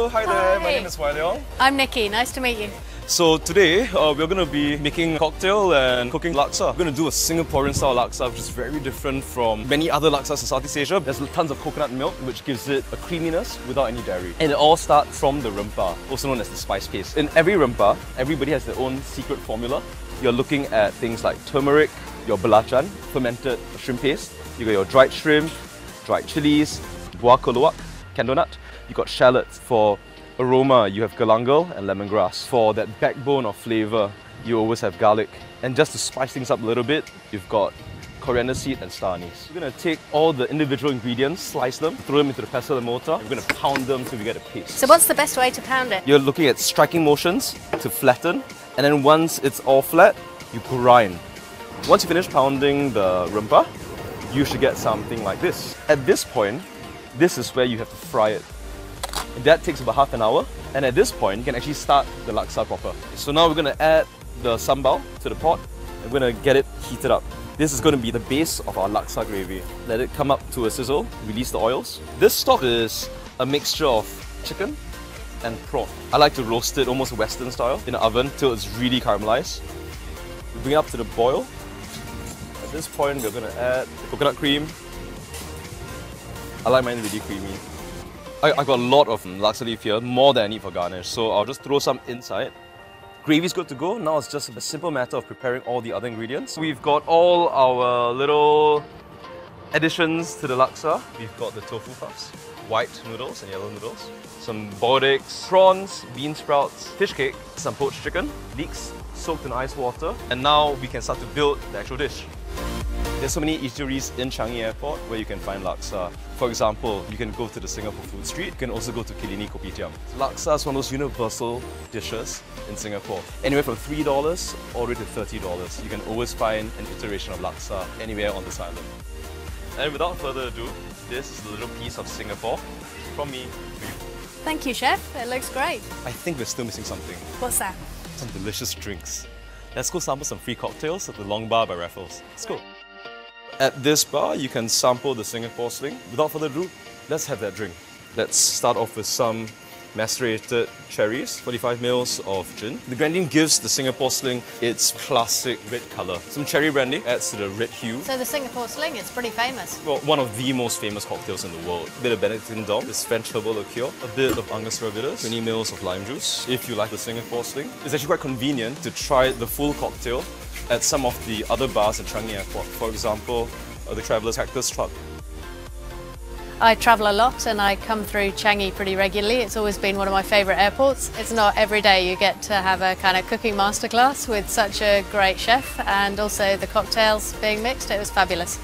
Hello, hi there, my name is Wai Leong. I'm Nikki, nice to meet you. So today, we're going to be making a cocktail and cooking laksa. We're going to do a Singaporean style laksa, which is very different from many other laksas in Southeast Asia. There's tons of coconut milk, which gives it a creaminess without any dairy. And it all starts from the rempah, also known as the spice paste. In every rempah, everybody has their own secret formula. You're looking at things like turmeric, your belacan, fermented shrimp paste. You got your dried shrimp, dried chilies, buah keluak, candle nut. You got shallots. For aroma, you have galangal and lemongrass. For that backbone of flavour, you always have garlic. And just to spice things up a little bit, you've got coriander seed and star anise. We're going to take all the individual ingredients, slice them, throw them into the pestle and mortar. We're going to pound them till we get a paste. So what's the best way to pound it? You're looking at striking motions to flatten, and then once it's all flat, you grind. Once you finish pounding the rempah, you should get something like this. At this point, this is where you have to fry it. That takes about half an hour, and at this point, you can actually start the laksa proper. So now we're going to add the sambal to the pot, and we're going to get it heated up. This is going to be the base of our laksa gravy. Let it come up to a sizzle, release the oils. This stock is a mixture of chicken and prawn. I like to roast it almost Western style in the oven till it's really caramelized. We bring it up to the boil. At this point, we're going to add the coconut cream. I like mine really creamy. I got a lot of laksa leaf here, more than I need for garnish, so I'll just throw some inside. Gravy's good to go. Now it's just a simple matter of preparing all the other ingredients. We've got all our little additions to the laksa. We've got the tofu puffs, white noodles and yellow noodles, some boiled eggs, prawns, bean sprouts, fish cake, some poached chicken, leeks soaked in ice water, and now we can start to build the actual dish. There's so many eateries in Changi Airport where you can find laksa. For example, you can go to the Singapore Food Street. You can also go to Kilini Kopitiam. Laksa is one of those universal dishes in Singapore. Anywhere from $3 all the way to $30. You can always find an iteration of laksa anywhere on this island. And without further ado, this is a little piece of Singapore from me for you. Thank you, Chef. It looks great. I think we're still missing something. What's that? Some delicious drinks. Let's go sample some free cocktails at the Long Bar by Raffles. Let's go. At this bar, you can sample the Singapore Sling. Without further ado, let's have that drink. Let's start off with some macerated cherries, 45 ml of gin. The grenadine gives the Singapore Sling its classic red colour. Some cherry brandy adds to the red hue. So the Singapore Sling is pretty famous. Well, one of the most famous cocktails in the world. A bit of Benedictine Dom, this French herbal liqueur, a bit of Angus Ravidus, 20 ml of lime juice. If you like the Singapore Sling, it's actually quite convenient to try the full cocktail at some of the other bars in Changi Airport. For example, the Traveller's Cactus truck. I travel a lot and I come through Changi pretty regularly. It's always been one of my favourite airports. It's not every day you get to have a kind of cooking masterclass with such a great chef, and also the cocktails being mixed. It was fabulous.